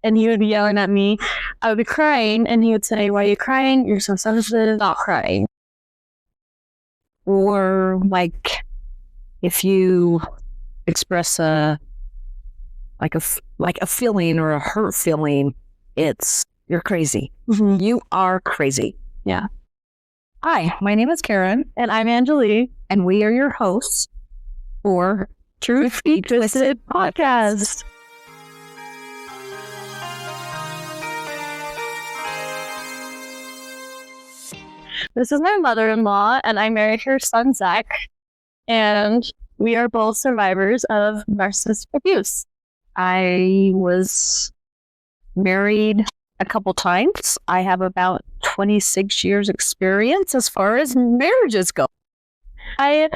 and he would be yelling at me. I would be crying, and he would say, "Why are you crying? You're so sensitive. Stop crying." Or like if you express a feeling or a hurt feeling, you're crazy. Mm-hmm. You are crazy. Yeah. Hi, my name is Karen, And I'm Angelique, and we are your hosts for Truth Be Twisted Podcast. This is my mother-in-law, and I married her son, Zach, and we are both survivors of narcissist abuse. I was married a couple times. I have about 26 years experience as far as marriages go. I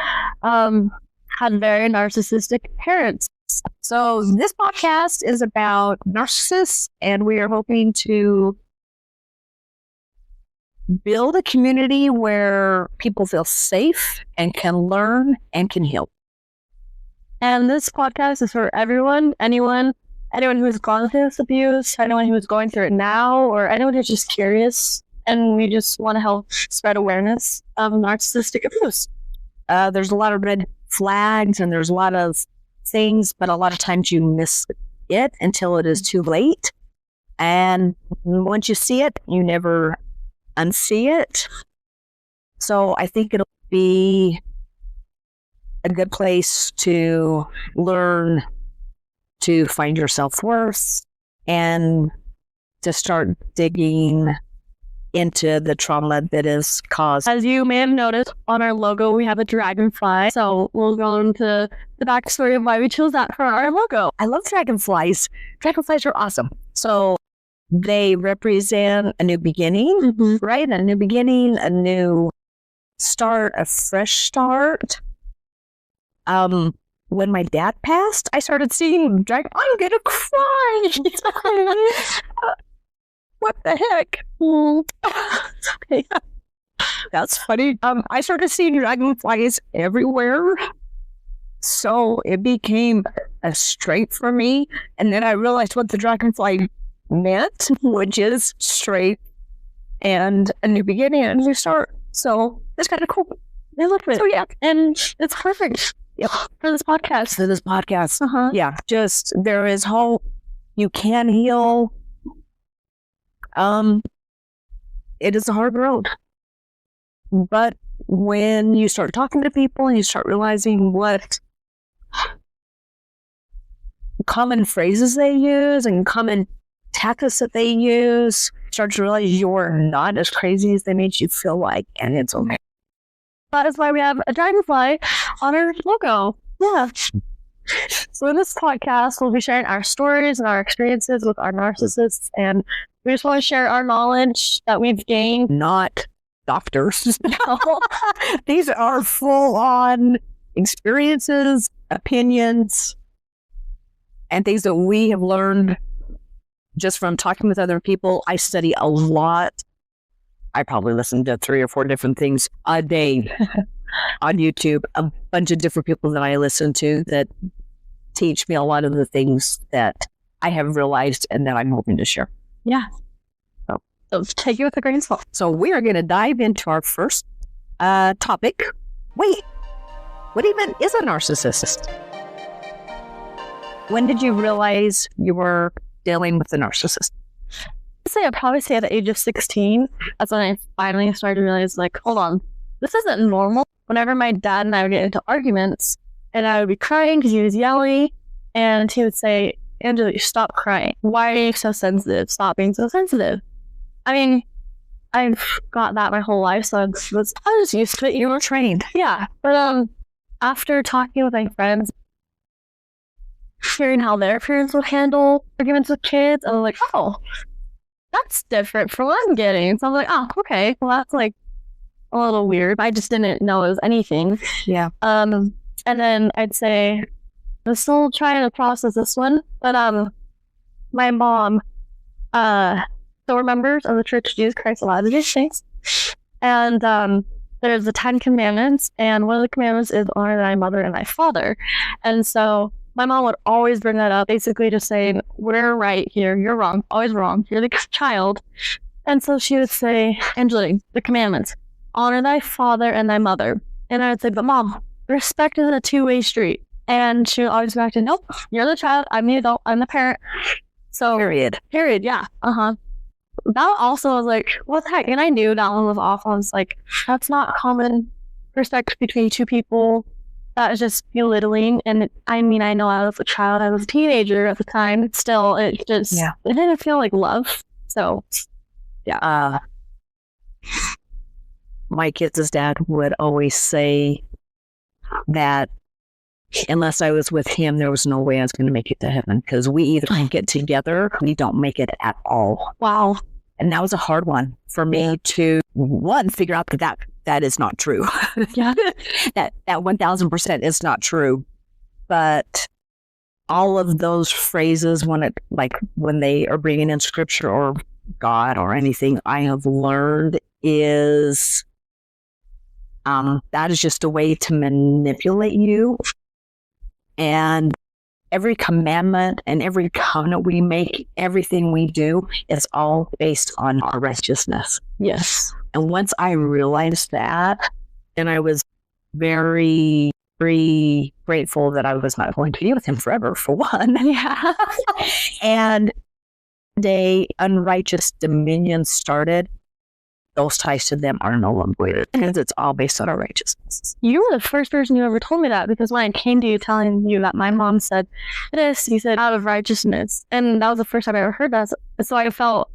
had very narcissistic parents. So this podcast is about narcissists, and we are hoping to build a community where people feel safe and can learn and can heal. And this podcast is for everyone, anyone who's gone through this abuse, anyone who's going through it now, or anyone who's just curious and we just want to help spread awareness of narcissistic abuse. There's a lot of red flags and there's a lot of things, but a lot of times you miss it until it is too late. And once you see it, you never unsee it. So I think it'll be a good place to learn to find your self-worth and to start digging into the trauma that is caused. As you may have noticed on our logo, we have a dragonfly. So we'll go into the backstory of why we chose that for our logo. I love dragonflies. Dragonflies are awesome. So they represent a new beginning, right? A new beginning, a new start, a fresh start. When my dad passed, I started seeing dragon. I'm gonna cry. What the heck? Okay. That's funny. I started seeing dragonflies everywhere. So it became a strength for me. And then I realized what the dragonfly meant, which is straight and a new beginning and a new start. So it's kind of cool. I love it. So yeah. And it's perfect. Yep. For this podcast. Yeah. Just there is hope. You can heal. It is a hard road. But when you start talking to people and you start realizing what common phrases they use and common tactics that they use, start to realize you're not as crazy as they made you feel like, and it's okay. That is why we have a dragonfly on our logo. Yeah. So in this podcast, we'll be sharing our stories and our experiences with our narcissists, and we just want to share our knowledge that we've gained. Not doctors. No. These are full-on experiences, opinions, and things that we have learned just from talking with other people. I study a lot. I probably listen to 3 or 4 different things a day on YouTube, a bunch of different people that I listen to that teach me a lot of the things that I have realized and that I'm hoping to share. Yeah. So take it with a grain of salt. So we are going to dive into our first topic. Wait, what even is a narcissist? When did you realize you were dealing with a narcissist? I'd probably say at the age of 16, that's when I finally started to realize, like, hold on, this isn't normal. Whenever my dad and I would get into arguments, and I would be crying because he was yelling, and he would say, "Angela, stop crying. Why are you so sensitive? Stop being so sensitive." I mean, I've got that my whole life, so I was used to it. You were trained. Yeah. But after talking with my friends, hearing how their parents would handle arguments with kids, I was like, oh, that's different from what I'm getting. So I'm like, oh, okay. Well, that's like a little weird. I just didn't know it was anything. Yeah. And then I'd say, I'm still trying to process this one. But my mom, so we're members of the Church of Jesus Christ of Latter-day Saints. And there's the 10 Commandments. And one of the commandments is honor thy mother and thy father. And so my mom would always bring that up, basically just saying, we're right here, you're wrong, always wrong, you're the child. And so she would say, Angela, the commandments, honor thy father and thy mother. And I would say, but Mom, respect is a two-way street. And she would always go back to, nope, you're the child, I'm the adult, I'm the parent. So period, yeah. That also was like, what the heck? And I knew that one was off. I was like, that's not common respect between two people. That is just belittling. And I know I was a child, I was a teenager at the time. Still, it just it didn't feel like love. So yeah. My kids' dad would always say that unless I was with him, there was no way I was going to make it to heaven, because we either can get together, we don't make it at all. Wow. And that was a hard one for me to, one, figure out that is not true. Yeah. that 1000% is not true. But all of those phrases, when they are bringing in scripture or God or anything, I have learned is that is just a way to manipulate you. And every commandment and every covenant we make, everything we do is all based on our righteousness. Yes. And once I realized that, then I was very, very grateful that I was not going to be with him forever, for one. Yeah. And the unrighteous dominion started. Those ties to them are no longer, because it's all based on our righteousness. You were the first person who ever told me that, because when I came to you telling you that my mom said this, you said out of righteousness. And that was the first time I ever heard that. So I felt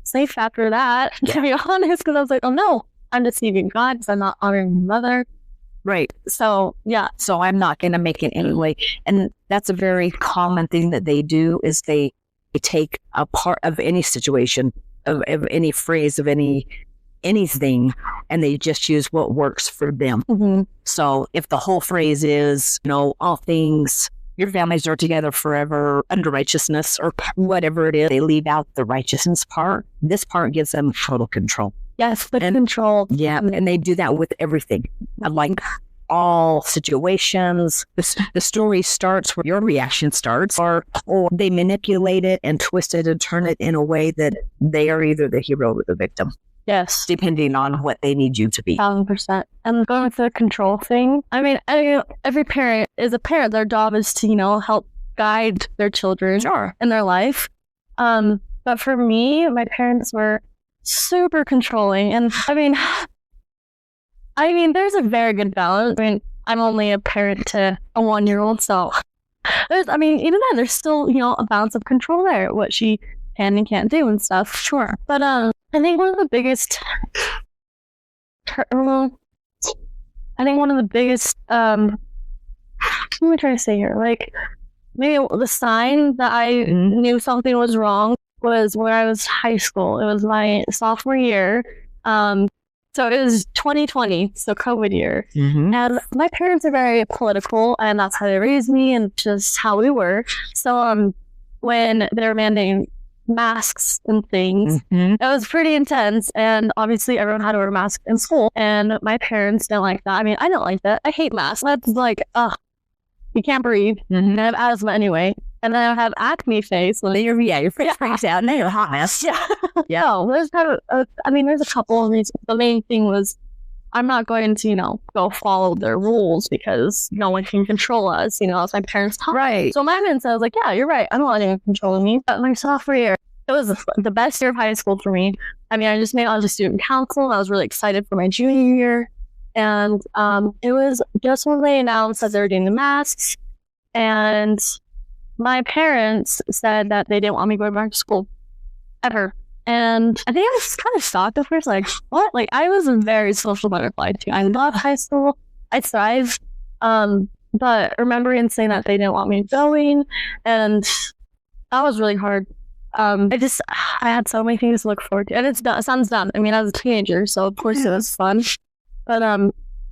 safe after that, to be honest, because I was like, oh no, I'm deceiving God because I'm not honoring my mother. Right. So, yeah. So I'm not going to make it anyway. And that's a very common thing that they do, is they take a part of any situation, of any phrase, of anything, and they just choose what works for them. Mm-hmm. So if the whole phrase is, all things, your families are together forever under righteousness, or whatever it is, they leave out the righteousness part. This part gives them total control. Yes, control. Yeah, and they do that with everything. Like all situations, the story starts where your reaction starts, or they manipulate it and twist it and turn it in a way that they are either the hero or the victim. Yes. Depending on what they need you to be. 1000%. And going with the control thing, every parent is a parent. Their job is to, help guide their children in their life. But for me, my parents were super controlling. And there's a very good balance. I'm only a parent to a 1-year-old, so even then, there's still, a balance of control there, what she can and can't do and stuff. Sure. But I think one of the biggest, what am I trying to say here? Like, maybe the sign that I knew something was wrong was when I was high school. It was my sophomore year. So it was 2020, so COVID year. Mm-hmm. And my parents are very political, and that's how they raised me and just how we were. So when they were mandating masks and things, it was pretty intense. And obviously everyone had to wear a mask in school. And my parents didn't like that. I don't like that. I hate masks. That's like, you can't breathe. And I have asthma anyway. And then I have acne face. Your face breaks out and you're a hot mess. Yeah. Yeah. No, there's kind of, there's a couple of reasons. The main thing was, I'm not going to, go follow their rules because no one can control us. As my parents taught. Right. So my parents, I was like, yeah, you're right. I don't want anyone controlling me. But my sophomore year, it was the best year of high school for me. I just made all the student council. I was really excited for my junior year. And it was just when they announced that they were doing the masks. And my parents said that they didn't want me going back to school ever. And I think I was kind of shocked at first, like, what? Like, I was a very social butterfly too. I loved high school. I thrived. But remembering saying that they didn't want me going, and that was really hard. I had so many things to look forward to. And it sounds dumb. I was a teenager, so of course it was fun. But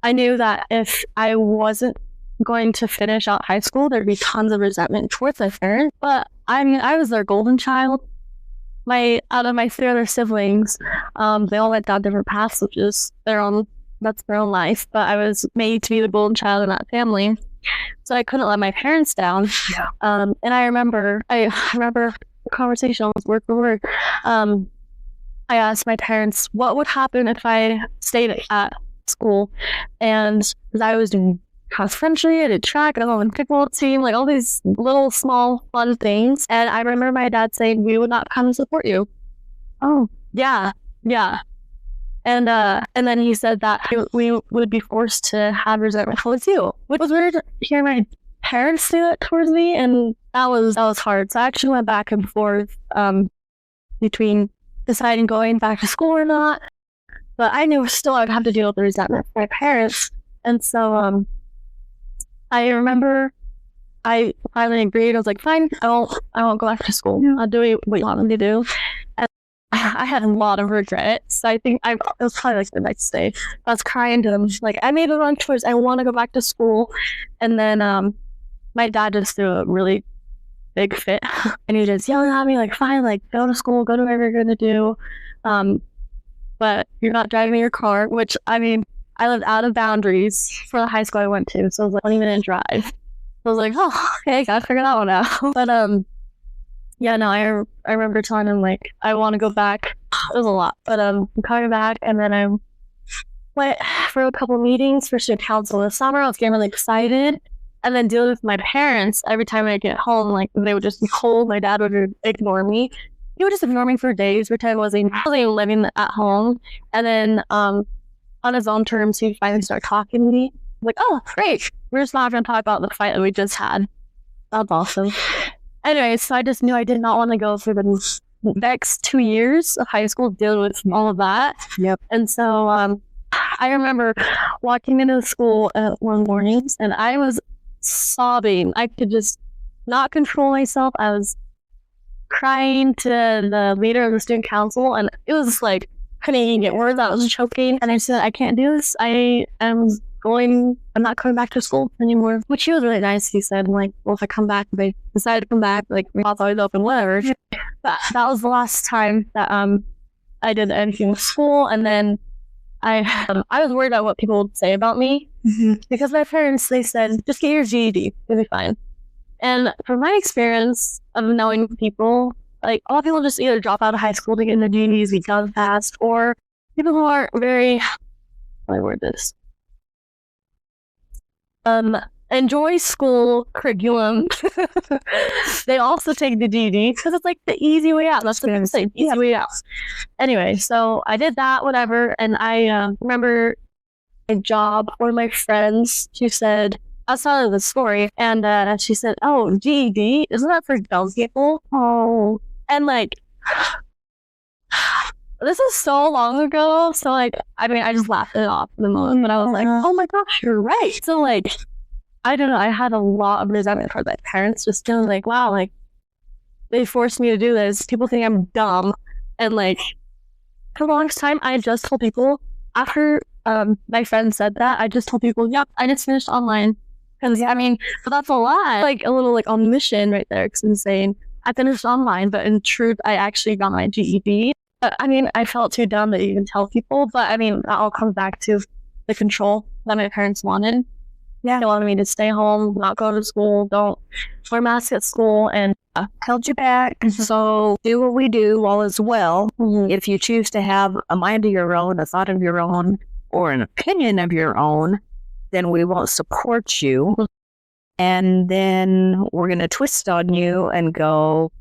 I knew that if I wasn't going to finish out high school, there'd be tons of resentment towards my parents. But I was their golden child. Out of my 3 other siblings, they all went down different paths, which is that's their own life. But I was made to be the golden child in that family. So I couldn't let my parents down. Yeah. And I remember the conversation was word for word. I asked my parents what would happen if I stayed at school, and because I was doing cross country, I did track, I was on the kickball team, like all these little small fun things. And I remember my dad saying, "We would not come and support you." Oh, yeah. And then he said that we would be forced to have resentment towards you, which was weird to hear my parents say that towards me, and that was hard. So I actually went back and forth between deciding going back to school or not. But I knew still I'd have to deal with the resentment from my parents. And so I remember I finally agreed. I was like, fine, I won't go back to school. I'll do what you want me to do. And I had a lot of regret. So I think it was probably like the next day. I was crying to them. Like, I made the wrong choice. I want to go back to school. And then my dad just threw a really big fit. And he just yelling at me, like, fine, like, go to school, go to whatever you're going to do. But you're not driving your car, which, I mean, I lived out of boundaries for the high school I went to. So it was like a 20-minute drive. So I was like, oh, okay, gotta figure that one out. But yeah, no, I remember telling him, like, I want to go back. It was a lot. But I'm coming back, and then I went for a couple meetings for student council this summer. I was getting really excited. And then dealing with my parents, every time I get home, like, they would just be cold. My dad would ignore me. He would just ignore me for days, pretend I wasn't living at home. And then on his own terms, he'd finally start talking to me. Like, oh, great. We're just not going to talk about the fight that we just had. That's awesome. Anyway, so I just knew I did not want to go through the next 2 years of high school dealing with all of that. Yep. And so I remember walking into school one morning, and I was sobbing. I could just not control myself. I was crying to the leader of the student council, and it was like, couldn't even get words. I was choking, and I said, I can't do this. I'm not coming back to school anymore, which he was really nice. He said, like, well, if I come back, if I decide to come back, like, my mouth's always open, whatever. But that was the last time that I did anything with school. And then I was worried about what people would say about me, because my parents, they said, just get your GED, you'll be fine. And from my experience of knowing people, like, a lot of people just either drop out of high school to get into GEDs, be done fast, or people who aren't very, how do I word this? Enjoy school curriculum. They also take the GED because it's like the easy way out. That's what I'm saying, easy way out. Anyway, so I did that, whatever, and I remember a job. One of my friends, she said, I was telling her the story, and she said, "Oh, GED, isn't that for dumb people?" Oh, and like, this is so long ago. So like, I mean, I just laughed it off in the moment, but I was like, "Oh my gosh, you're right." So like, I don't know. I had a lot of resentment for my parents, just feeling like, wow, like, they forced me to do this. People think I'm dumb, and like, for the longest time, I just told people after my friend said that, I just told people, "Yep, I just finished online." Because, I mean, but that's a lot. Like, a little, like, on mission right there. It's insane. I finished online, but in truth, I actually got my GED. But, I mean, I felt too dumb to even tell people. But, I mean, that all comes back to the control that my parents wanted. Yeah. They wanted me to stay home, not go to school, don't wear masks at school, and held you back. So do what we do all as well. If you choose to have a mind of your own, a thought of your own, or an opinion of your own, then we won't support you. And then we're going to twist on you and go,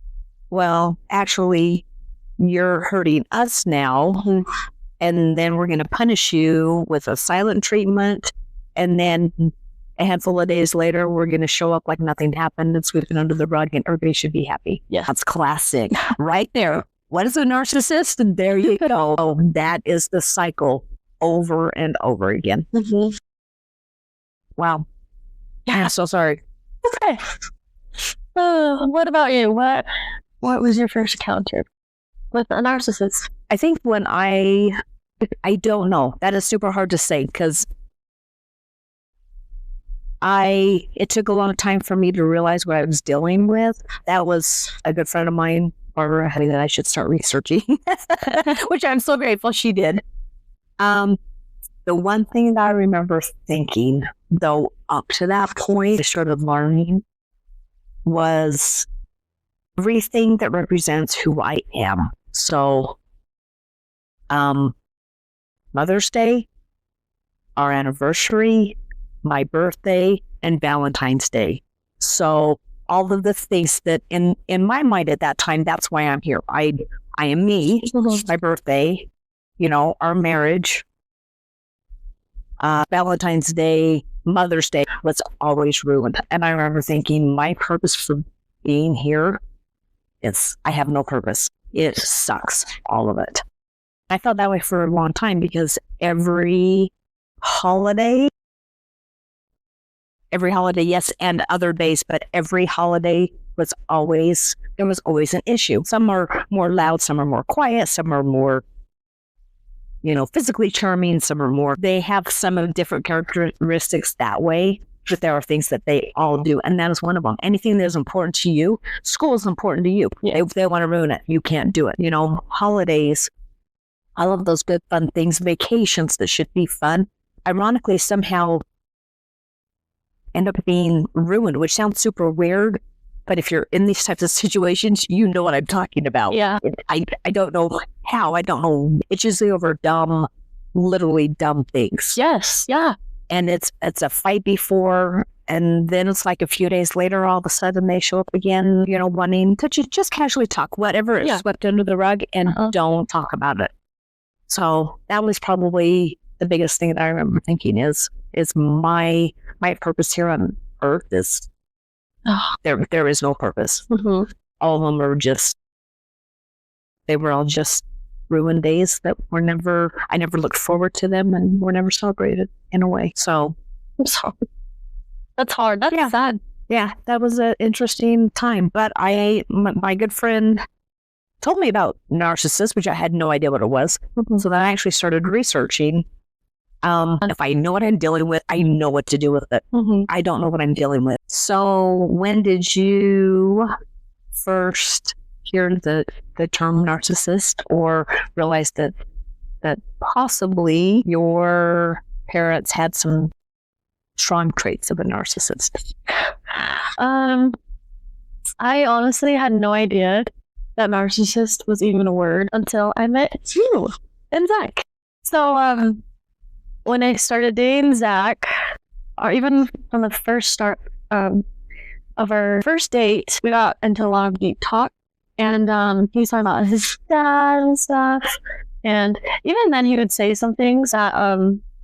well, actually, you're hurting us now. And then we're going to punish you with a silent treatment. And then a handful of days later, we're going to show up like nothing happened and sweep it under the rug, and everybody should be happy. Yeah, that's classic. Right there. What is a narcissist? And there you go. Oh, that is the cycle over and over again. Wow. Yeah, so sorry. Okay. What about you? What was your first encounter with a narcissist? I think when I don't know. That is super hard to say, because it took a long time for me to realize what I was dealing with. That was a good friend of mine, Barbara, having that I should start researching, which I'm so grateful she did. The one thing that I remember thinking, though up to that point, I started learning was everything that represents who I am. So, Mother's Day, our anniversary, my birthday, and Valentine's Day. So all of the things that in my mind at that time, that's why I'm here. I am me, my birthday, our marriage, Valentine's Day, Mother's Day was always ruined. And I remember thinking my purpose for being here is I have no purpose. It sucks, all of it. I felt that way for a long time because every holiday, yes, and other days, but every holiday there was always an issue. Some are more loud, some are more quiet, some are more, physically charming, they have some of different characteristics that way, but there are things that they all do, and that is one of them. Anything that is important to you, school is important to you. Yeah. If they want to ruin it, you can't do it. Holidays, all of those good fun things, vacations that should be fun, ironically somehow end up being ruined, which sounds super weird, but if you're in these types of situations, you know what I'm talking about. Yeah. I don't know how. I don't know. It's usually over literally dumb things. Yes. Yeah. And it's a fight before, and then it's like a few days later, all of a sudden they show up again, wanting to just casually talk, whatever is swept under the rug, and don't talk about it. So that was probably the biggest thing that I remember thinking is my purpose here on earth is there is no purpose. Mm-hmm. All of them are they were all just ruined days that I never looked forward to them and were never celebrated in a way. So I'm sorry. That's hard. That's sad. Yeah, that was an interesting time. But my good friend told me about narcissists, which I had no idea what it was. Mm-hmm. So then I actually started researching. If I know what I'm dealing with, I know what to do with it. Mm-hmm. I don't know what I'm dealing with. So when did you first hear the term narcissist, or realize that possibly your parents had some strong traits of a narcissist? I honestly had no idea that narcissist was even a word until I met you and Zach. So when I started dating Zach, or even from the first start of our first date, we got into a lot of deep talk, and he was talking about his dad and stuff, and even then he would say some things that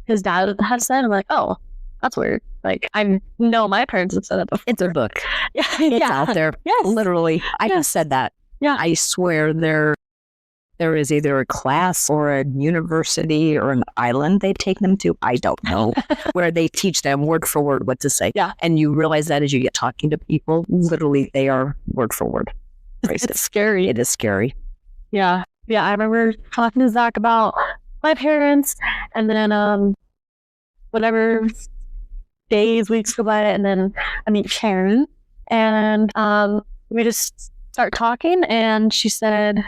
his dad had said. I'm like, oh, that's weird. Like, I know my parents have said that before. It's a book. It's out there. Yes. Literally. I just said that. Yeah. I swear there is either a class or a university or an island they take them to, I don't know, where they teach them word for word what to say. Yeah. And you realize that as you get talking to people, literally they are word for word. It's scary. It is scary. Yeah. Yeah. I remember talking to Zach about my parents, and then whatever days, weeks go by, and then I meet Sharon, and we just start talking, and she said,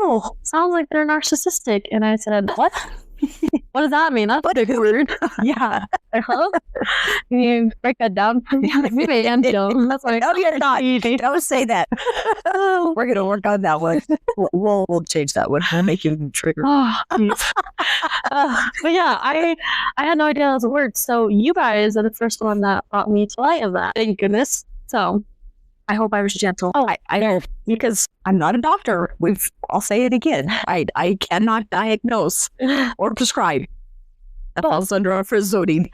oh, sounds like they're narcissistic. And I said, what? What does that mean? That's a word. Yeah. Can you break that down for me? Maybe that's like, oh, you're not. Don't say that. We're going to work on that one. We'll change that one. We'll make you trigger. Oh, but yeah, I had no idea that was a word. So you guys are the first one that brought me to light of that. Thank goodness. So I hope I was gentle. Oh, I don't, because I'm not a doctor. I'll say it again. I cannot diagnose or prescribe. That falls under our first zoning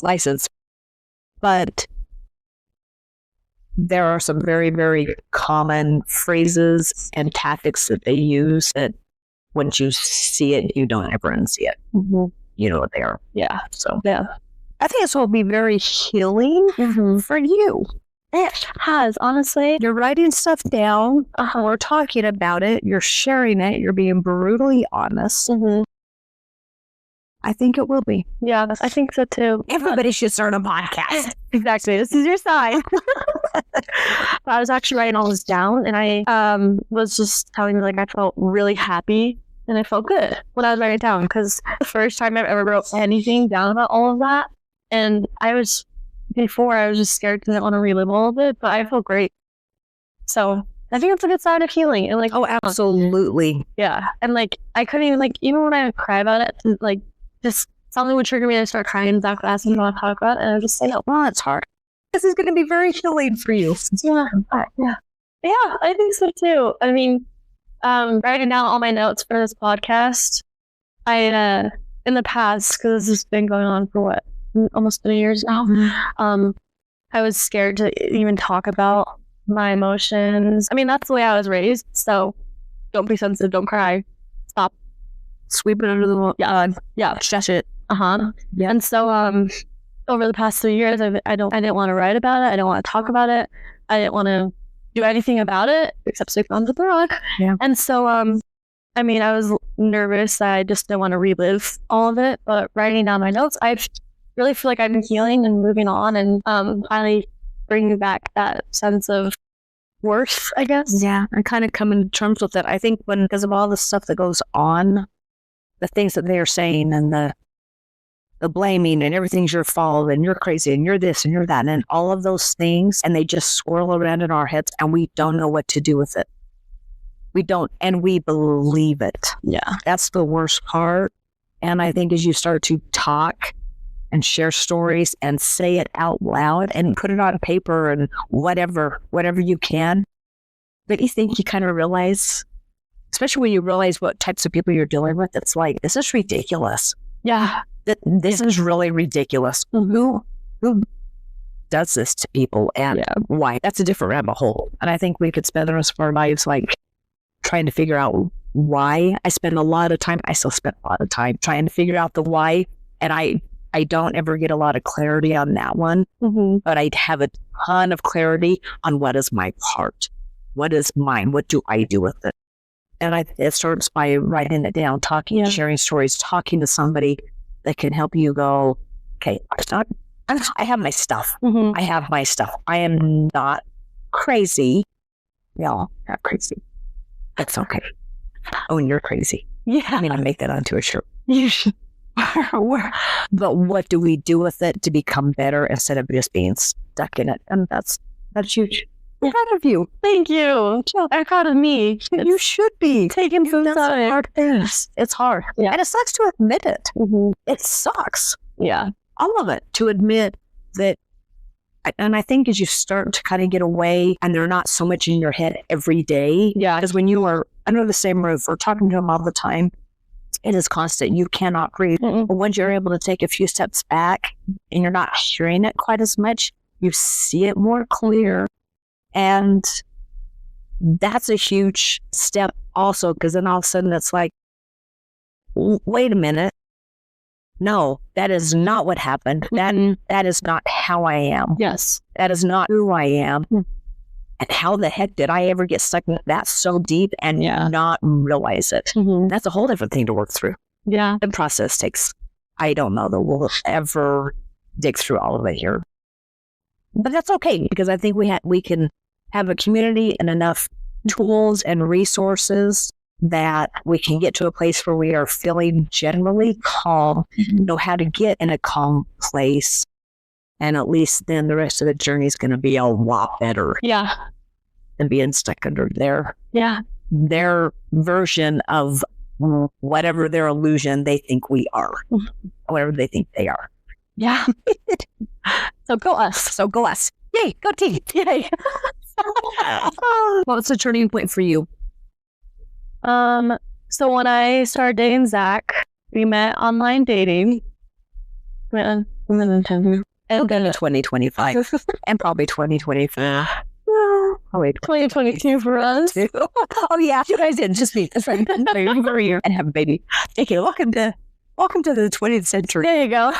license. But there are some very, very common phrases and tactics that they use that once you see it, you don't ever unsee it. Mm-hmm. You know what they are. Yeah. So yeah, I think this will be very healing for you. It has, honestly. You're writing stuff down. We're talking about it. You're sharing it. You're being brutally honest. Mm-hmm. I think it will be. Yeah, I think so too. Everybody should start a podcast. Exactly. This is your sign. I was actually writing all this down, and I was just telling you, like, I felt really happy and I felt good when I was writing it down, because the first time I've ever wrote anything down about all of that, and I was before I was just scared because I didn't want to relive all of it, but I feel great. So I think it's a good sign of healing. And like, Oh, absolutely. yeah. And like, I couldn't even like, even when I would cry about it, like just something would trigger me to start crying and Zach would ask me to talk about it. And I would just say, no, Well, it's hard. This is going to be very healing for you. yeah. Yeah, I think so too. I mean, writing down all my notes for this podcast, I, in the past, because this has been going on for what, almost 3 years now, I was scared to even talk about my emotions. I mean, that's the way I was raised, so don't be sensitive, don't cry, stop, Sweep it under the rug. yeah, Shush it. yeah. And so, over the past 3 years, I didn't want to write about it, I didn't want to talk about it, I didn't want to do anything about it except stick under the rug. Yeah. And so, I mean, I was nervous. I just didn't want to relive all of it. But writing down my notes, I really feel like I've been healing and moving on, and finally bringing back that sense of worth, I guess. Yeah, I kind of come to terms with it. I think because of all the stuff that goes on, the things that they are saying and the blaming and everything's your fault and you're crazy and you're this and you're that and all of those things, and they just swirl around in our heads and we don't know what to do with it. We don't, and we believe it. Yeah. That's the worst part. And I think as you start to talk and share stories and say it out loud and put it on paper and whatever you can, but you think you kind of realize, especially when you realize what types of people you're dealing with, it's like, this is ridiculous. Yeah. This is really ridiculous. Who does this to people and why? That's a different rabbit hole. And I think we could spend the rest of our lives like trying to figure out why. I still spend a lot of time trying to figure out the why. And I don't ever get a lot of clarity on that one, but I have a ton of clarity on what is my part. What is mine? What do I do with it? And it starts by writing it down, talking, sharing stories, talking to somebody that can help you go, okay, I have my stuff. I have my stuff. I am not crazy. Y'all, not crazy. That's okay. Oh, and you're crazy. Yeah. I mean, I make that onto a shirt. You should. But what do we do with it to become better instead of just being stuck in it? And that's huge. I'm proud of you. Thank you. I'm proud of me. You should be. Taking some time. Hard things. It's hard. Yeah. And it sucks to admit it. It sucks. Yeah. All of it. To admit that. And I think as you start to kind of get away and they're not so much in your head every day. Yeah. Because when you are under the same roof or talking to them all the time, it is constant. You cannot breathe. But once you're able to take a few steps back and you're not hearing it quite as much, you see it more clear. And that's a huge step also, because then all of a sudden it's like, wait a minute. No, that is not what happened. That is not how I am. Yes. That is not who I am. And how the heck did I ever get stuck in that so deep and not realize it? That's a whole different thing to work through. Yeah. The process takes, I don't know that we'll ever dig through all of it here. But that's okay, because I think we can have a community and enough tools and resources that we can get to a place where we are feeling generally calm, know how to get in a calm place. And at least then the rest of the journey is going to be a lot better. Yeah. Than being stuck under their version of whatever their illusion they think we are, whatever they think they are. Yeah. So go us. Yay, go team. Yay. What's the turning point for you? So when I started dating Zach, we met online dating. And then 2025 and probably 2025. Oh, wait, 2022 for us. Oh yeah, you guys did just meet. That's right. Over here and have a baby. Okay, welcome to the 20th century. There you go.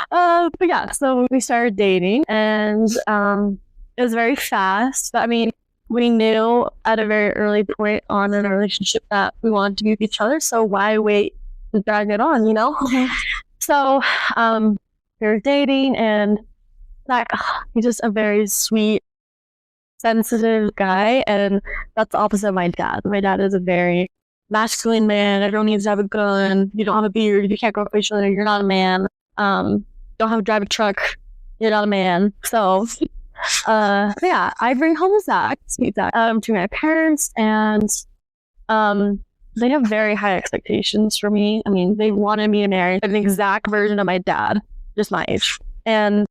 But yeah, so we started dating, and it was very fast. But I mean, we knew at a very early point on in our relationship that we wanted to be with each other. So why wait to drag it on, you know? So we were dating, and Zach, he's just a very sweet, sensitive guy, and that's the opposite of my dad. My dad is a very masculine man. Everyone needs to have a gun. You don't have a beard. You can't go for each other. You're not a man. Don't have to drive a truck. you're not a man. So, yeah, I bring home Zach to my parents, and they have very high expectations for me. I mean, they wanted me to marry an exact version of my dad, just my age. And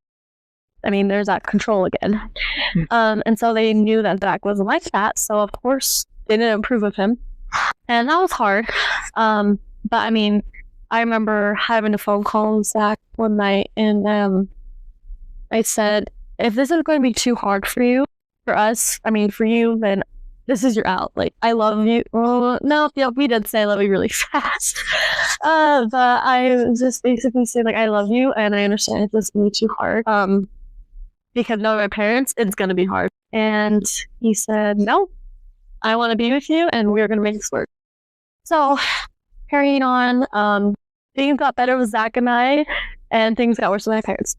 I mean, there's that control again. And so they knew that Zach wasn't like that. So of course they didn't approve of him. And that was hard. But I mean, I remember having a phone call with Zach one night, and I said, if this is going to be too hard for you, for us, I mean, for you, then this is your out. Like, I love you. Well, no, yeah, we did say I love you really fast. But I just basically said, like, I love you, and I understand if this is going to be too hard. Because knowing my parents, it's going to be hard. And he said, no, I want to be with you, and we're going to make this work. So, carrying on, things got better with Zach and I, and things got worse with my parents.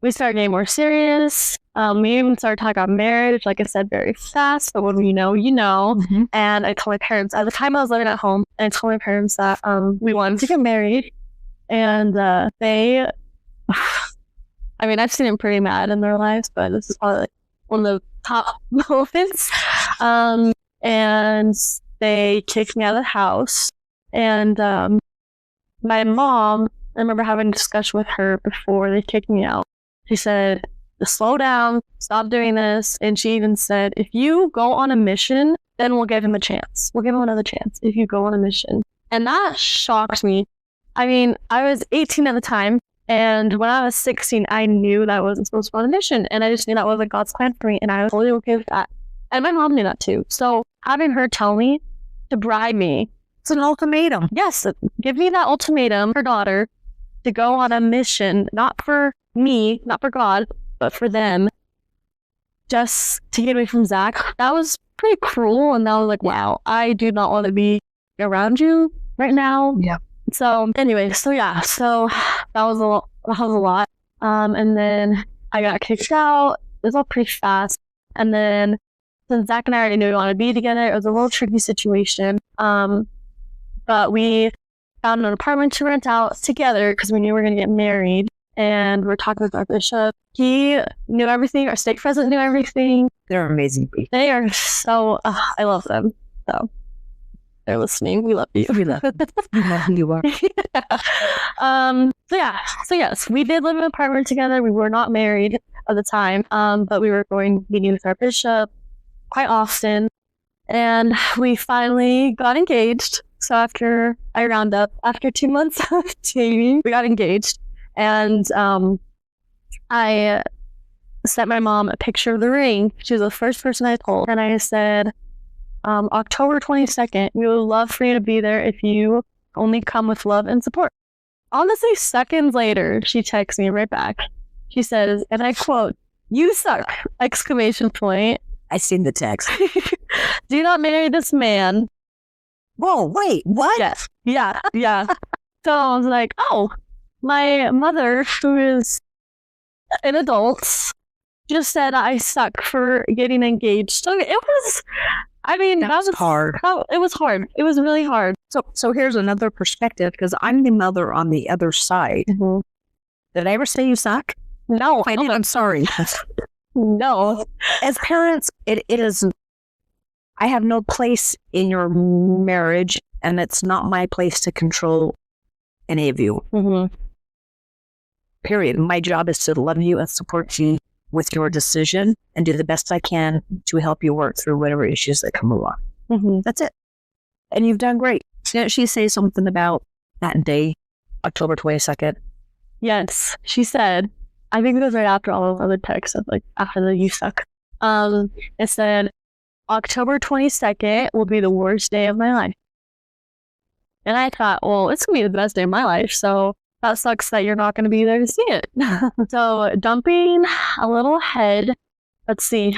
We started getting more serious. We even started talking about marriage, like I said, very fast. But when you know, you know. And I told my parents, at the time I was living at home, and I told my parents that we wanted to get married. And they, I mean, I've seen them pretty mad in their lives, but this is probably like one of the top moments. And they kicked me out of the house. And my mom, I remember having a discussion with her before they kicked me out. She said, just slow down, stop doing this. And she even said, if you go on a mission, then we'll give him a chance. We'll give him another chance if you go on a mission. And that shocked me. I mean, I was 18 at the time. And when I was 16, I knew that I wasn't supposed to go on a mission. And I just knew that wasn't God's plan for me. And I was totally okay with that. And my mom knew that too. So having her tell me to bribe me. It's an ultimatum. Yes. Give me that ultimatum, her daughter, to go on a mission, not for me, not for God, but for them, just to get away from Zach. That was pretty cruel. And that was like, wow, I do not want to be around you right now. Yeah. So anyway, so that was a lot. And then I got kicked out. It was all pretty fast. And then since Zach and I already knew we wanted to be together, it was a little tricky situation. But we found an apartment to rent out together because we knew we were going to get married. And we're talking with our bishop. He knew everything. Our stake president knew everything. They're amazing people. They are so, I love them. So they're listening. We love you. We love them. We love who you are. So yes, we did live in an apartment together. We were not married at the time, but we were going meeting with our bishop quite often. And we finally got engaged. So after 2 months of dating, we got engaged. And I sent my mom a picture of the ring. She was the first person I told. And I said, October 22nd, we would love for you to be there if you only come with love and support. Honestly, seconds later, she texts me right back. She says, and I quote, "You suck!" ! I seen the text. Do not marry this man. Whoa, wait, what? Yes. Yeah. So I was like, oh, my mother, who is an adult, just said I suck for getting engaged. So it was, I mean, that was hard. It was hard. It was really hard. So here's another perspective, because I'm the mother on the other side. Mm-hmm. Did I ever say you suck? No. I did. I'm sorry. No. As parents, it is, I have no place in your marriage, and it's not my place to control any of you. Mm-hmm. Period. My job is to love you and support you with your decision and do the best I can to help you work through whatever issues that come along. Mm-hmm. That's it. And you've done great. Didn't she say something about that day, October 22nd? Yes. She said, I think it was right after all those other texts, like after the "you suck." It said, October 22nd will be the worst day of my life. And I thought, well, it's going to be the best day of my life. So that sucks that you're not going to be there to see it. So jumping a little ahead, let's see.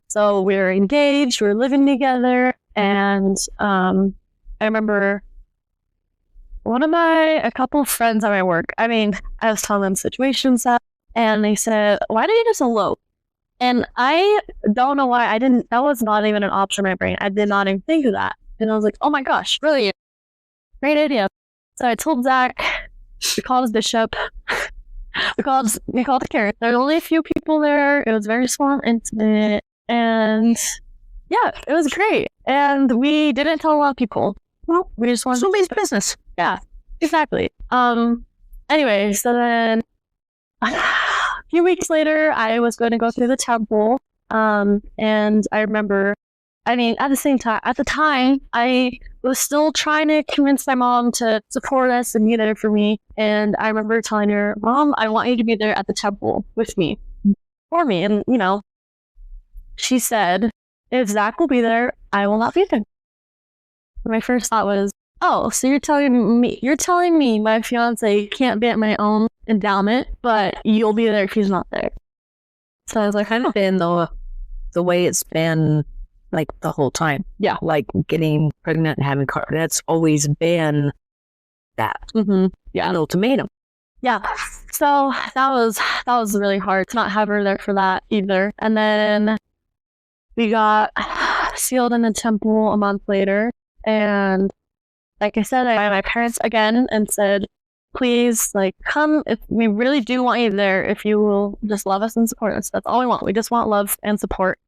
So we were engaged, we were living together. And I remember a couple of friends at my work, I was telling them situations and they said, why don't you just elope? And I don't know why that was not even an option in my brain. I did not even think of that. And I was like, oh my gosh, really? Great idea. So I told Zach, we called his bishop, we called Karen. There were only a few people there. It was very small and intimate. And yeah, it was great. And we didn't tell a lot of people. Well, we just wanted Somebody's business. Yeah, exactly. Anyway, so then a few weeks later, I was going to go through the temple. And I remember, at the time, I was still trying to convince my mom to support us and be there for me. And I remember telling her, Mom, I want you to be there at the temple with me, for me. And, she said, if Zach will be there, I will not be there. My first thought was, oh, so you're telling me my fiance can't be at my own endowment, but you'll be there if he's not there. So I was like, Kind of been the way it's been like the whole time. Yeah. Like getting pregnant and having that's always been that. Mm-hmm. Yeah. An ultimatum. Yeah. So that was really hard to not have her there for that either. And then we got sealed in the temple a month later. And like I said, I met my parents again and said, please, come if we really do want you there, if you will just love us and support us. That's all we want. We just want love and support.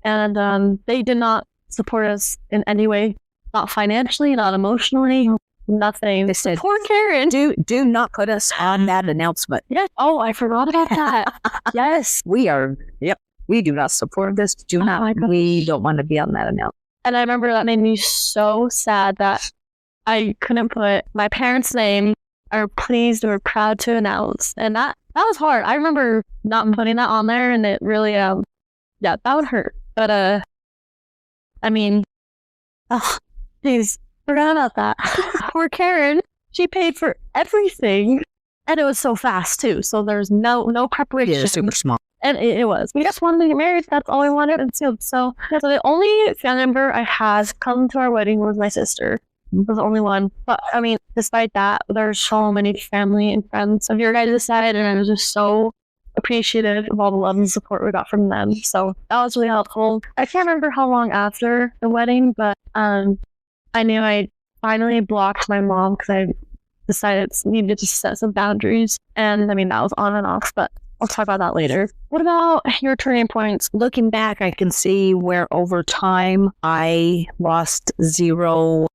And they did not support us in any way, not financially, not emotionally, nothing. They said, poor Karen. Do not put us on that announcement. Yes. Oh, I forgot about that. Yes. We do not support this. We don't want to be on that announcement. And I remember that made me so sad that I couldn't put my parents' name or pleased or proud to announce. And that was hard. I remember not putting that on there, and it really, that would hurt. But, geez, forgot about that. Poor Karen, she paid for everything, and it was so fast too. So there's no preparation. Yeah, super small. And it was. We just wanted to get married. That's all we wanted. And so the only family member I had come to our wedding was my sister. It was the only one. But, despite that, there's so many family and friends of your guys' side, and I was just so appreciative of all the love and support we got from them. So that was really helpful. I can't remember how long after the wedding, but I knew I finally blocked my mom because I decided I needed to set some boundaries. And, that was on and off, but I'll talk about that later. What about your turning points? Looking back, I can see where over time I lost zero.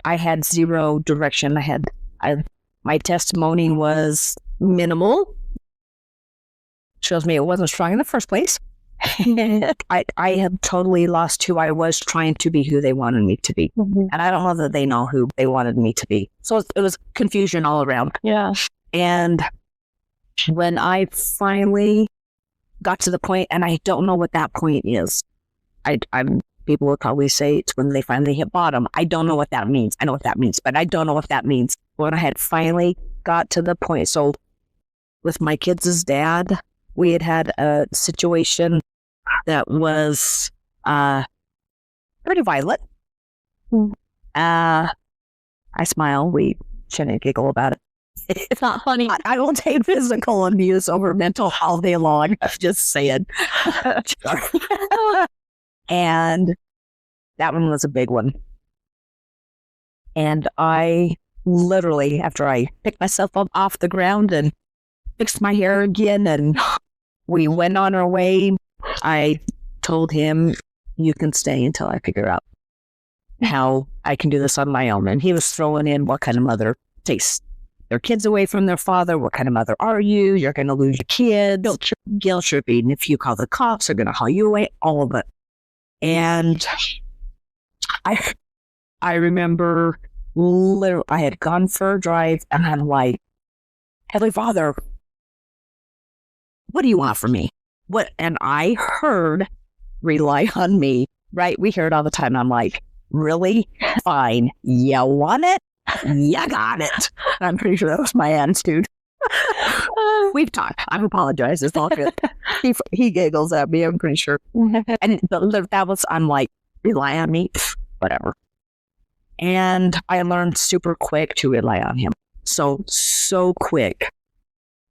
I had zero direction. My testimony was minimal. Shows me it wasn't strong in the first place. I have totally lost who I was trying to be, who they wanted me to be. Mm-hmm. And I don't know that they know who they wanted me to be. So it was confusion all around. Yeah. And when I finally got to the point, and I don't know what that point is. People would probably say it's when they finally hit bottom. I don't know what that means. I know what that means, but I don't know what that means. When I had finally got to the point, so with my kids' dad, we had a situation that was pretty violent. I smile. We shouldn't giggle about it. It's not funny. I will take physical abuse over mental all day long. I'm just saying. And that one was a big one. And I literally, after I picked myself up off the ground and fixed my hair again, and we went on our way, I told him, you can stay until I figure out how I can do this on my own. And he was throwing in, what kind of mother takes their kids away from their father? What kind of mother are you? You're going to lose your kids. Guilt tripping. If you call the cops, they're going to haul you away. All of it. And I remember literally, I had gone for a drive, and I'm like, Heavenly Father, what do you want from me? What? And I heard, rely on me, right? We hear it all the time. I'm like, really? Fine. You want it? You got it. I'm pretty sure that was my attitude. We've talked. I apologize. It's all good. He giggles at me, I'm pretty sure. And that was, I'm like, rely on me? Whatever. And I learned super quick to rely on him. So quick.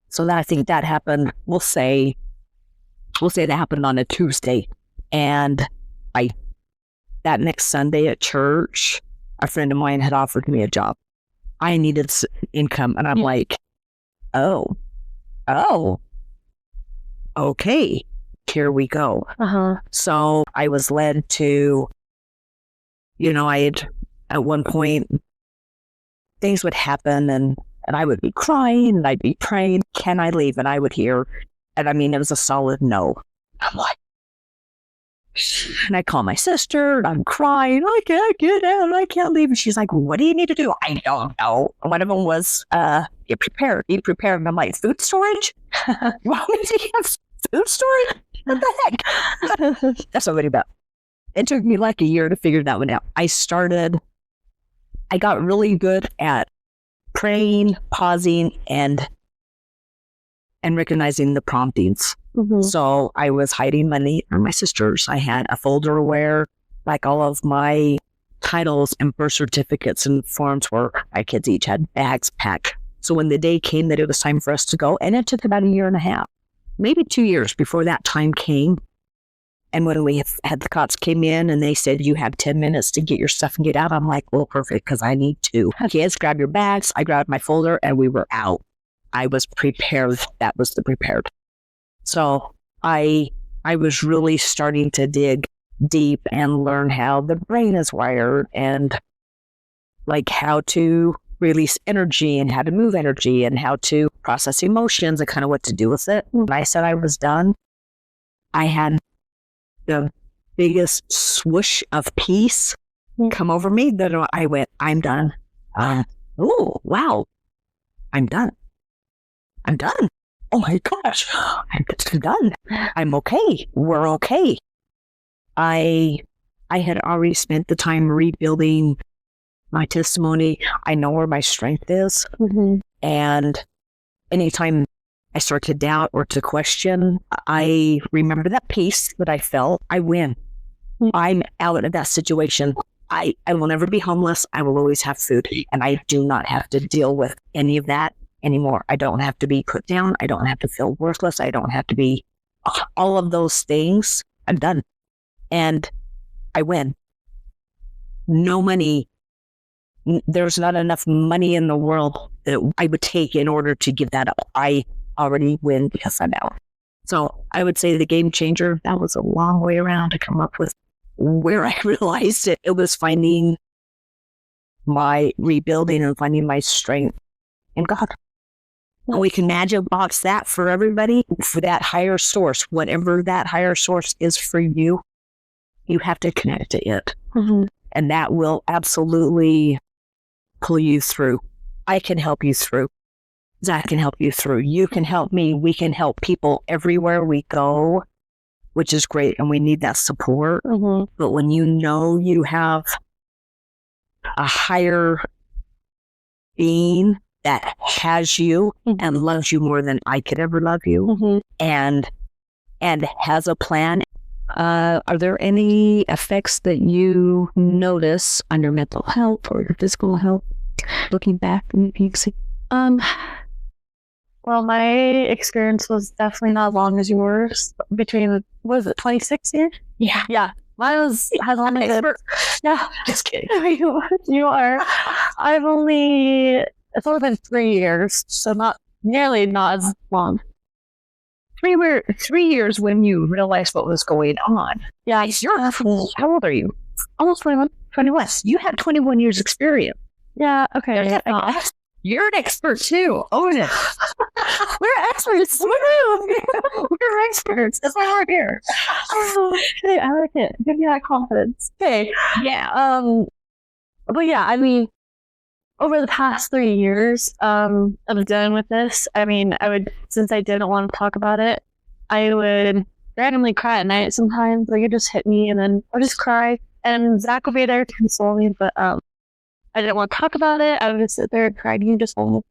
So that, I think that happened, we'll say that happened on a Tuesday. And that next Sunday at church, a friend of mine had offered me a job. I needed income. And I'm like, oh, okay, here we go. So I was led to, I had, at one point, things would happen and I would be crying and I'd be praying, can I leave? And I would hear, and I mean, it was a solid no. I'm like, and I call my sister and I'm crying, I can't get out, I can't leave. And she's like, what do you need to do? I don't know. One of them was, get prepared. And I'm like, food storage? Why would you have food storage? What the heck? That's what I'm about. It took me like a year to figure that one out. I got really good at praying, pausing, and recognizing the promptings. So I was hiding money from my sisters. I had a folder where like all of my titles and birth certificates and forms were, my kids each had bags packed. So when the day came that it was time for us to go, and it took about 1.5 years, maybe 2 years before that time came. And when we had the cops came in and they said, you have 10 minutes to get your stuff and get out. I'm like, well, perfect, because I need to. Kids, grab your bags. I grabbed my folder and we were out. I was prepared. That was the prepared. So I was really starting to dig deep and learn how the brain is wired and like how to release energy and how to move energy and how to process emotions and kind of what to do with it. When I said I was done, I had the biggest swoosh of peace come over me that I went, I'm done. Oh, wow. I'm done. Oh my gosh, I'm done. I'm okay. We're okay. I had already spent the time rebuilding my testimony. I know where my strength is. And anytime I start to doubt or to question, I remember that peace that I felt. I win. I'm out of that situation. I will never be homeless. I will always have food. And I do not have to deal with any of that anymore. I don't have to be put down. I don't have to feel worthless. I don't have to be all of those things. I'm done. And I win. No money. There's not enough money in the world that I would take in order to give that up. I already win because I'm out. So I would say the game changer, that was a long way around to come up with where I realized it. It was finding my rebuilding and finding my strength in God. And we can magic box that for everybody, for that higher source. Whatever that higher source is for you, you have to connect to it. And that will absolutely pull you through. I can help you through. Zach can help you through. You can help me. We can help people everywhere we go, which is great. And we need that support. But when you know you have a higher being that has you and loves you more than I could ever love you and has a plan. Are there any effects that you notice on your mental health or your physical health looking back? Well, my experience was definitely not as long as yours. Between, what is it, 26 years? Yeah. Mine has only been, yeah. Just kidding. You are. It's only been 3 years, so not as long. 3 years when you realized what was going on. Yeah. How old are you? Almost 21. 21. You had 21 years experience. Yeah, okay. You're an expert too. Own it. We're experts. We're experts. That's why we're here. Okay, I like it. Give me that confidence. Okay. Yeah. But yeah, I mean, over the past 3 years, of dealing with this, I mean, since I didn't want to talk about it, I would randomly cry at night sometimes. Like, it just hit me, and then I'd just cry. And Zach would be there to console me, but I didn't want to talk about it. I would just sit there and cry, and just hold.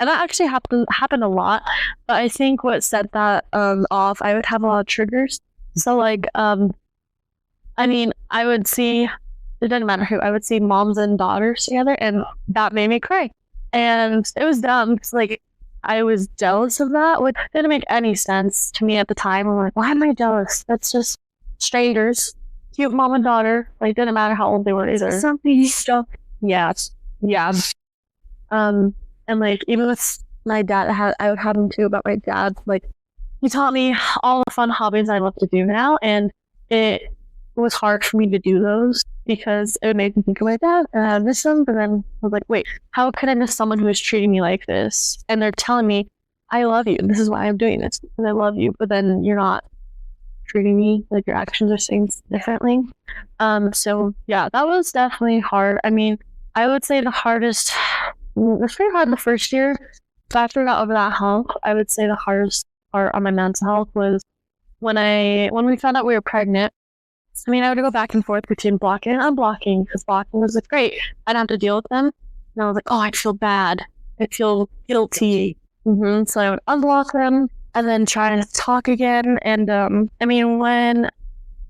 And that actually happened a lot. But I think what set that off, I would have a lot of triggers. So, like, I mean, I would see, it doesn't matter who, I would see moms and daughters together, and that made me cry. And it was dumb, because, like, I was jealous of that, which didn't make any sense to me at the time. I'm like, why am I jealous? That's just strangers. Cute mom and daughter. Like, didn't matter how old they were either. Something stuff. Yeah. Yeah. And like even with my dad, I would have him too about my dad. Like he taught me all the fun hobbies I love to do now, and it was hard for me to do those because it would make me think of my dad and I would miss him. But then I was like, wait, how could I miss someone who is treating me like this? And they're telling me, I love you. This is why I'm doing this because I love you. But then you're not treating me like your actions are saying differently. So yeah, that was definitely hard. I mean, I would say the hardest. It was pretty hard the first year. But after I got over that hump, I would say the hardest part on my mental health was when we found out we were pregnant. I mean, I would go back and forth between blocking and unblocking because blocking was like great. I didn't have to deal with them. And I was like, oh, I'd feel bad. I'd feel guilty. So I would unblock them and then try to talk again. And I mean, when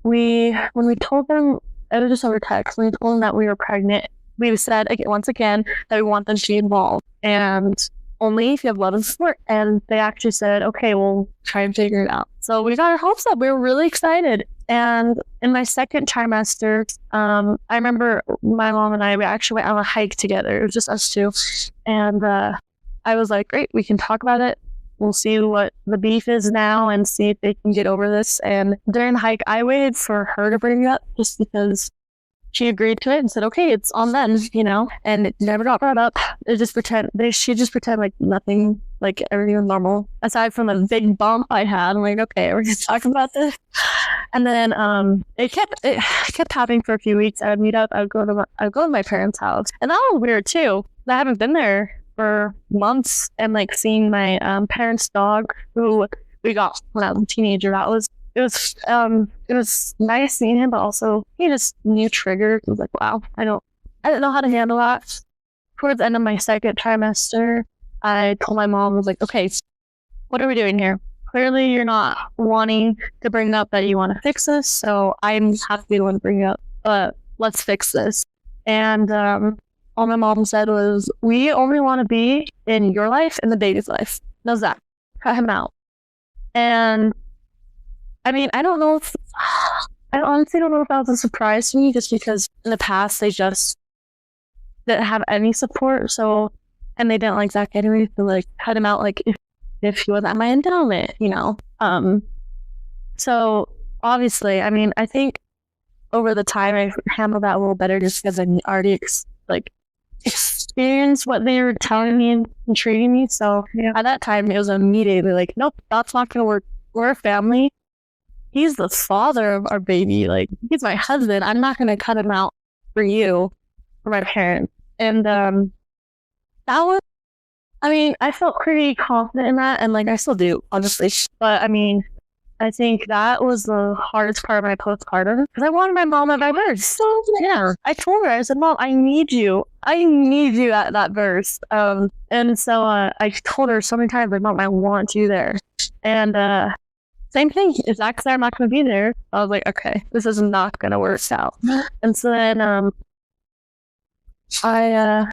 we told them, it was just over text. When we told them that we were pregnant, we said once again that we want them to be involved and only if you have love and support. And they actually said, okay, we'll try and figure it out. So we got our hopes up. We were really excited. And in my second trimester, I remember my mom and I, we actually went on a hike together. It was just us two. And I was like, great, we can talk about it. We'll see what the beef is now and see if they can get over this. And during the hike, I waited for her to bring it up just because she agreed to it and said, okay, it's on then, and it never got brought up. She just pretend like nothing, like everything was normal. Aside from a big bump I had, I'm like, okay, we're just talking about this. And then it kept happening for a few weeks. I would meet up, I would go to my parents' house. And that was weird too. I haven't been there for months, and like seeing my parents' dog who we got when I was a teenager, it was nice seeing him, but also he just new triggers. I was like, wow, I didn't know how to handle that. Towards the end of my second trimester, I told my mom, I was like, okay, what are we doing here? Clearly you're not wanting to bring up that you want to fix this, so I'm have to be the one to bring it up, but let's fix this. And all my mom said was, we only want to be in your life and the baby's life. Knows that. Cut him out. And I mean, I honestly don't know if that was a surprise to me, just because in the past they just didn't have any support. So, and they didn't like Zach anyway, so like cut him out like if he was at my endowment, So obviously, I mean, I think over the time I handled that a little better just because I already experienced what they were telling me and treating me. So yeah. At that time, it was immediately like, nope, that's not going to work. We're a family. He's the father of our baby. Like, he's my husband. I'm not going to cut him out for you, for my parents. And that was, I mean, I felt pretty confident in that. And like, I still do, honestly. But I mean, I think that was the hardest part of my postpartum because I wanted my mom at my birth. So yeah, I told her, I said, Mom, I need you at that birth. And so I told her so many times, like, Mom, I want you there. And same thing. If Zach's there, I'm not going to be there. I was like, okay, this is not going to work out. And so then I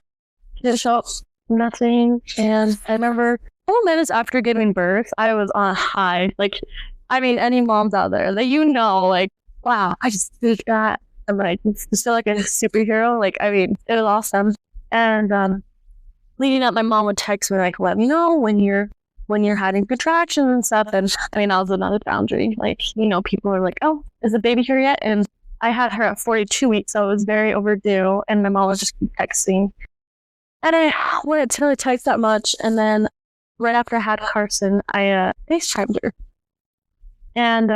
didn't show up, nothing. And I remember a couple minutes after giving birth, I was on a high. Like, I mean, any moms out there that like, wow, I just did that. I'm like, just feel like a superhero. Like, I mean, it was awesome. And leading up, my mom would text me, like, let me know when you're having contractions and stuff. And I mean, that was another boundary. Like, people are like, oh, is the baby here yet? And I had her at 42 weeks, so it was very overdue. And my mom was just texting. And I wouldn't really text that much. And then right after I had Carson, I FaceTimed her. And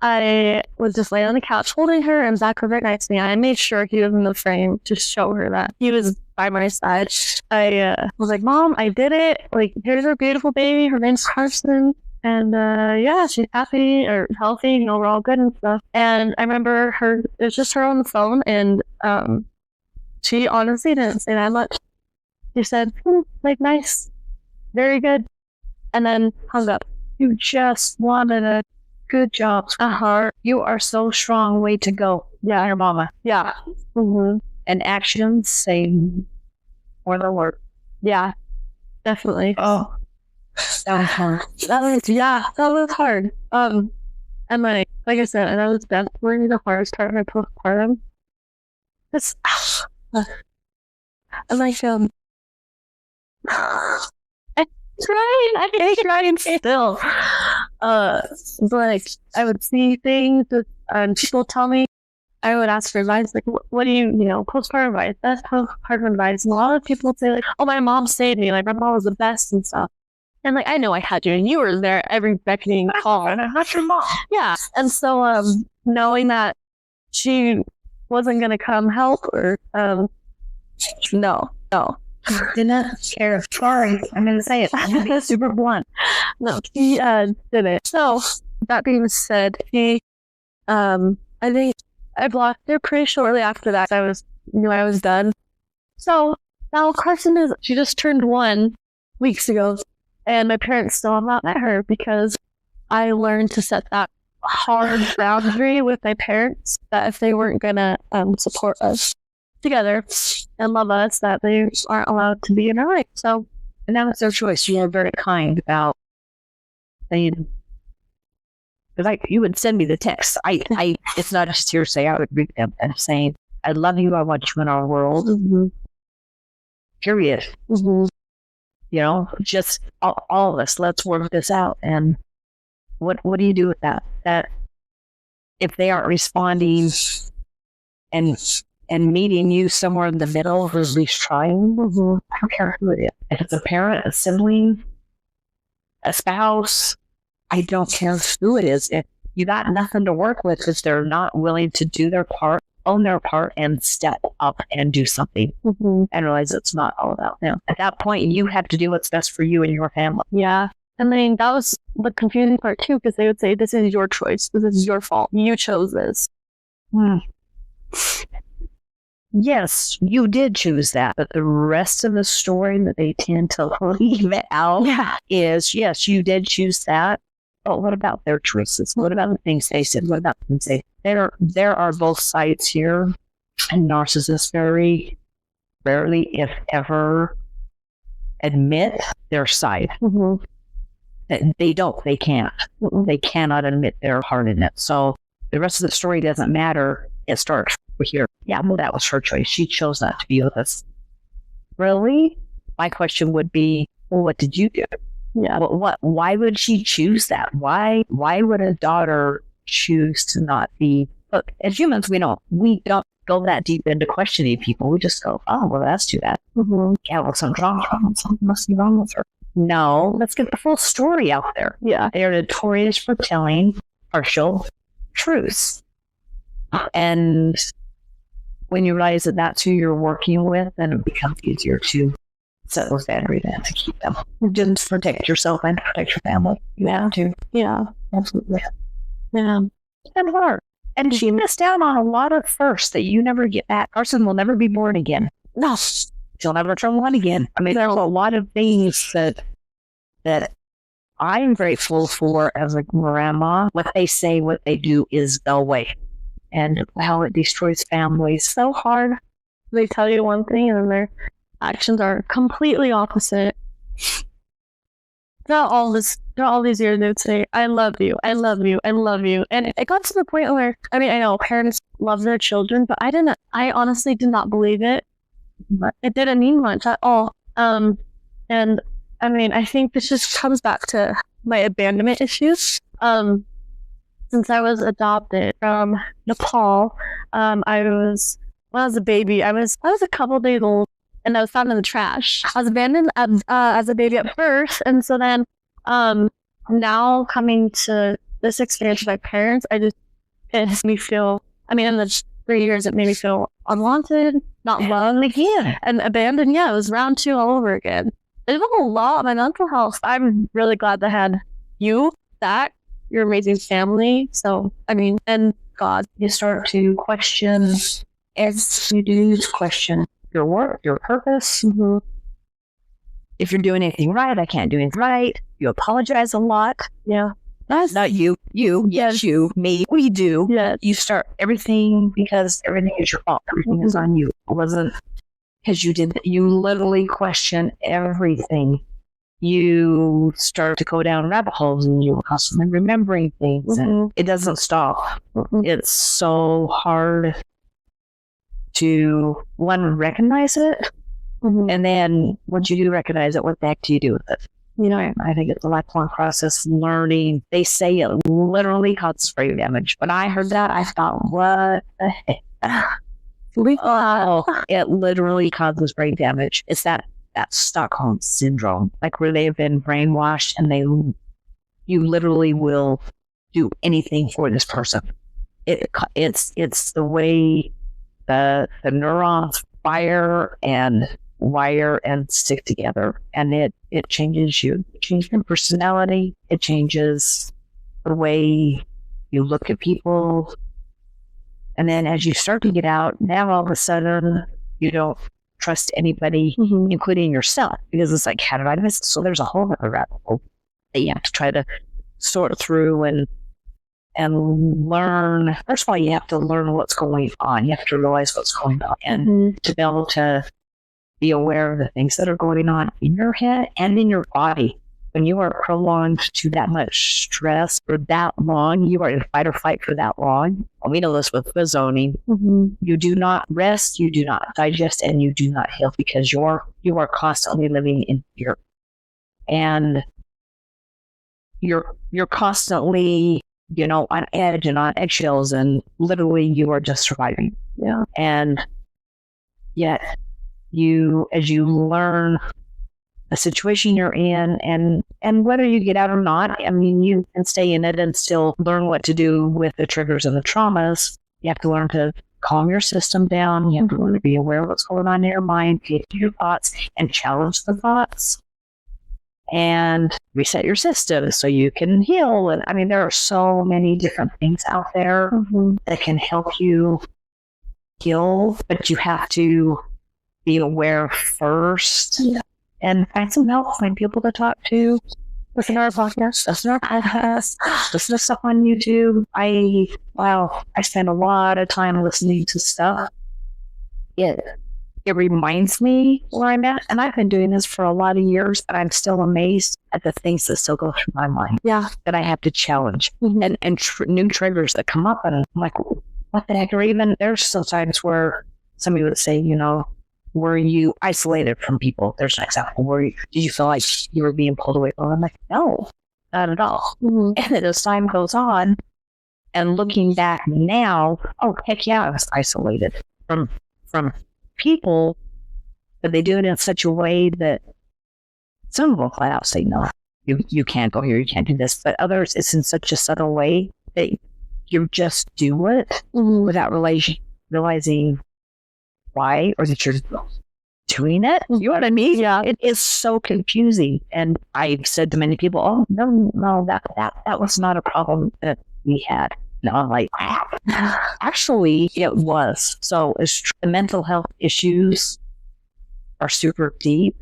I was just laying on the couch holding her, and Zach was right next to me. I made sure he was in the frame to show her that he was by my side. I was like, Mom, I did it. Like, here's our beautiful baby. Her name's Carson. And yeah, she's happy or healthy. We're all good and stuff. And I remember it was just her on the phone, and she honestly didn't say that much. She said, like, nice, very good, and then hung up. You just wanted a good job. You are so strong. Way to go. Yeah. Your mama. Yeah. Mm-hmm. And actions say more than words. Yeah. Definitely. Oh. That was hard. That was hard. And like I said, and that was definitely the hardest part of my postpartum. I'm like, I hate crying still. Like, I would see things and people tell me, I would ask for advice, like, what do you postpartum advice, best postpartum advice. And a lot of people would say, like, oh, my mom saved me, like, my mom was the best and stuff. And, like, I know I had you, and you were there every beckoning call. And I'm not your mom. Yeah. And so, knowing that she wasn't going to come help or, no. Did not care. Sorry, I'm going to say it. I'm going to be super blunt. No, he didn't. So, that being said, he, I think I blocked her pretty shortly after that. I knew I was done. So, now Carson she just turned 1 weeks ago, and my parents still have not met her because I learned to set that hard boundary with my parents that if they weren't going to support us together and love us, that they aren't allowed to be in our life. So, and that was their choice. You were very kind about saying, because you would send me the text. It's not just hearsay. I would read them and saying, I love you. I want you in our world. Mm-hmm. Period. Mm-hmm. Just all of us. Let's work this out. And what do you do with that? That if they aren't responding and meeting you somewhere in the middle, or at least trying, I don't care who it is. If it's a parent, a sibling, a spouse, I don't care who it is. If you got nothing to work with because they're not willing to do their part, own their part, and step up and do something, and realize it's not all about them. At that point, you have to do what's best for you and your family. Yeah. I mean, that was the confusing part too, because they would say, this is your choice. This is your fault. You chose this. Yes, you did choose that, but the rest of the story that they tend to leave out is, yes, you did choose that, but what about their choices? What about the things they said? What about the things they said? There are both sides here, and narcissists very rarely, if ever, admit their side. They can't. They cannot admit their part in it. So the rest of the story doesn't matter. It starts here. Yeah, well, that was her choice. She chose not to be with us. Really? My question would be, well, what did you do? Yeah. Why would she choose that? Why would a daughter choose to not be? Look, as humans, we don't go that deep into questioning people. We just go, oh, well, that's too bad. Yeah, well, something's wrong. Something must be wrong with her. No, let's get the full story out there. Yeah. They are notorious for telling partial truths. And when you realize that that's who you're working with, then it becomes easier to set those boundaries and to keep them. Just protect yourself and protect your family. You have to. Yeah. Absolutely. Yeah. And hard. And she missed out on a lot of firsts that you never get back. Carson will never be born again. No. She'll never turn 1 again. I mean, there's a lot of things that I'm grateful for as a grandma. What they say, what they do is the way. And how it destroys families. So hard. They tell you one thing and then their actions are completely opposite. Not all these years they would say, I love you, I love you, I love you. And it got to the point where, I mean, I know parents love their children, but I honestly did not believe it. It didn't mean much at all. And I mean, I think this just comes back to my abandonment issues. Since I was adopted from Nepal, when I was a baby, I was a couple days old, and I was found in the trash. I was abandoned as a baby at birth, and so then now coming to this experience with my parents, it makes me feel. I mean, in the 3 years, it made me feel unwanted, not loved again, and abandoned. Yeah, it was round 2 all over again. It was a lot on my mental health. I'm really glad that I had you, your amazing family. So, I mean, and God, you start to question, as you do, question your work, your purpose. If you're doing anything right, I can't do anything right. You apologize a lot. Yeah. Not you. Yes, you, me, we do. Yeah. You start everything because everything is your fault. Everything is on you. It wasn't because you literally question everything. You start to go down rabbit holes and you're constantly remembering things and it doesn't stop. It's so hard to, one, recognize it. And then once you do recognize it, what the heck do you do with it? I think it's a lifelong process, learning. They say it literally causes brain damage. When I heard that, I thought, what the heck? It literally causes brain damage. It's that Stockholm syndrome, like where they've been brainwashed and you literally will do anything for this person. It's the way the neurons fire and wire and stick together, and it changes you. It changes your personality. It changes the way you look at people. And then as you start to get out, now all of a sudden you don't trust anybody, including yourself, because it's like, how did I miss it? So there's a whole other rabbit hole that you have to try to sort through and learn. First of all, you have to learn what's going on. You have to realize what's going on, and to be able to be aware of the things that are going on in your head and in your body. When you are prolonged to that much stress for that long, you are in fight or flight for that long. We know this with zoning. You do not rest, you do not digest, and you do not heal, because you are constantly living in fear. And you're constantly, on edge and on eggshells, and literally you are just surviving. Yeah. And yet as you learn the situation you're in, and whether you get out or not, I mean, you can stay in it and still learn what to do with the triggers and the traumas. You have to learn to calm your system down. You have to learn to be aware of what's going on in your mind, get to your thoughts, and challenge the thoughts, and reset your system so you can heal. And I mean, there are so many different things out there that can help you heal, but you have to be aware first. Yeah. And find some help, find people to talk to. Listen to our podcast, listen to stuff on YouTube. I spend a lot of time listening to stuff. It reminds me where I'm at, and I've been doing this for a lot of years, and I'm still amazed at the things that still go through my mind. Yeah, that I have to challenge, and new triggers that come up, and I'm like, what the heck? Or even there's still times where somebody would say, were you isolated from people? There's an example. Did you feel like you were being pulled away? Well, I'm like, no, not at all. And then as time goes on, and looking back now, oh, heck yeah, I was isolated from people, but they do it in such a way that some of them flat out say, no, you can't go here, you can't do this. But others, it's in such a subtle way that you just do it without realizing why, or that you're doing it. You know what I mean? Yeah. It is so confusing. And I've said to many people, oh, no, that was not a problem that we had. No, I'm like, actually, it was. So the mental health issues are super deep,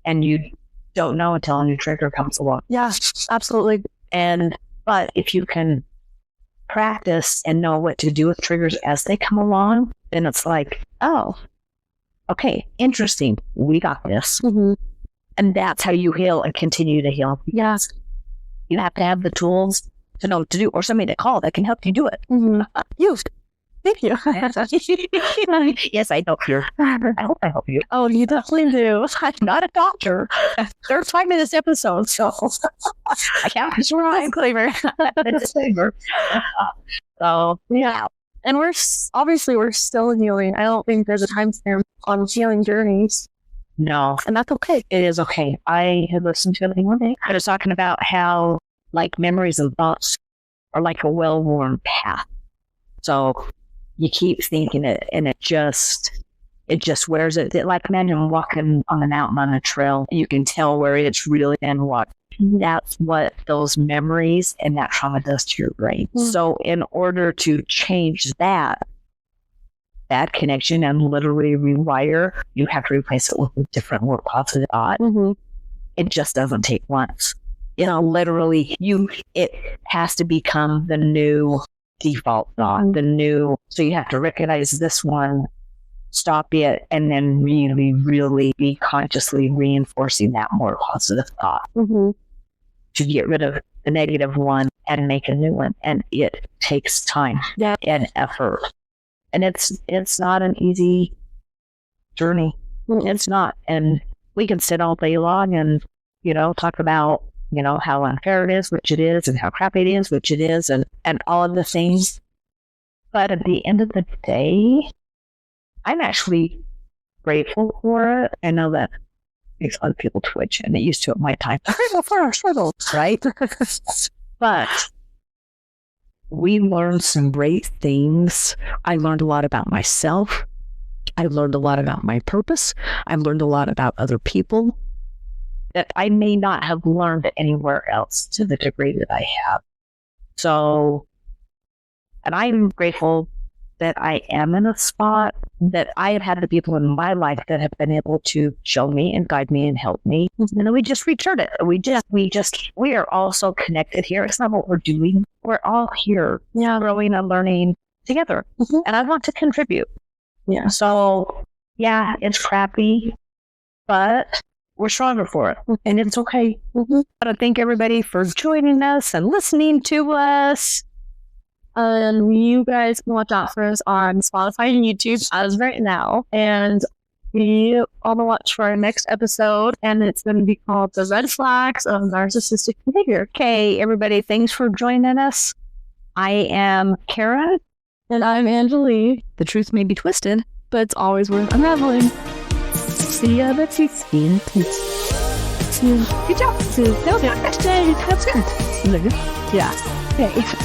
and you don't know until a new trigger comes along. Yeah, absolutely. But if you can practice and know what to do with triggers as they come along, then it's like, oh, okay, interesting. We got this. And that's how you heal and continue to heal. Yes. You have to have the tools to know what to do, or somebody to call that can help you do it. You. Thank you. Yes, I help you. I hope I help you. Oh, you definitely do. I'm not a doctor. Third time in this episode, so I can't be sure I'm clever. Disclaimer. So, yeah. And we're still healing. I don't think there's a time stamp on healing journeys. No. And that's okay. It is okay. I had listened to it one day. I was talking about how, like, memories and thoughts are like a well-worn path. So you keep thinking it, and it just wears it. Like, imagine walking on the mountain on a trail, and you can tell where it's really been walked. That's what those memories and that trauma does to your brain. So in order to change that connection and literally rewire, you have to replace it with a different, more positive thought. It just doesn't take once. Literally, it has to become the new default thought, so you have to recognize this one, stop it, and then really, really be consciously reinforcing that more positive thought to get rid of the negative one and make a new one. And it takes time and effort And it's not an easy journey. It's not. And we can sit all day long and, talk about, how unfair it is, which it is, and how crappy it is, which it is, and all of the things. But at the end of the day, I'm actually grateful for it. I know that makes a lot of people twitch, and it used to at my time. Grateful for our struggles, right? But we learned some great things. I learned a lot about myself. I learned a lot about my purpose. I learned a lot about other people that I may not have learned anywhere else to the degree that I have. So, and I'm grateful that I am in a spot that I have had the people in my life that have been able to show me and guide me and help me. And then we just return it. We are all so connected here. It's not what we're doing. We're all here growing and learning together. And I want to contribute. Yeah. So, yeah, it's crappy, but we're stronger for it. And it's okay. I want to thank everybody for joining us and listening to us. And you guys can watch out for us on Spotify and YouTube as right now. And we all watch for our next episode, and it's going to be called The Red Flags of Narcissistic Behavior. Okay, everybody, thanks for joining us. I am Kara. And I'm Angelie. The truth may be twisted, but it's always worth unraveling. See ya next week. See you. Good job. That was good. Yeah. Okay.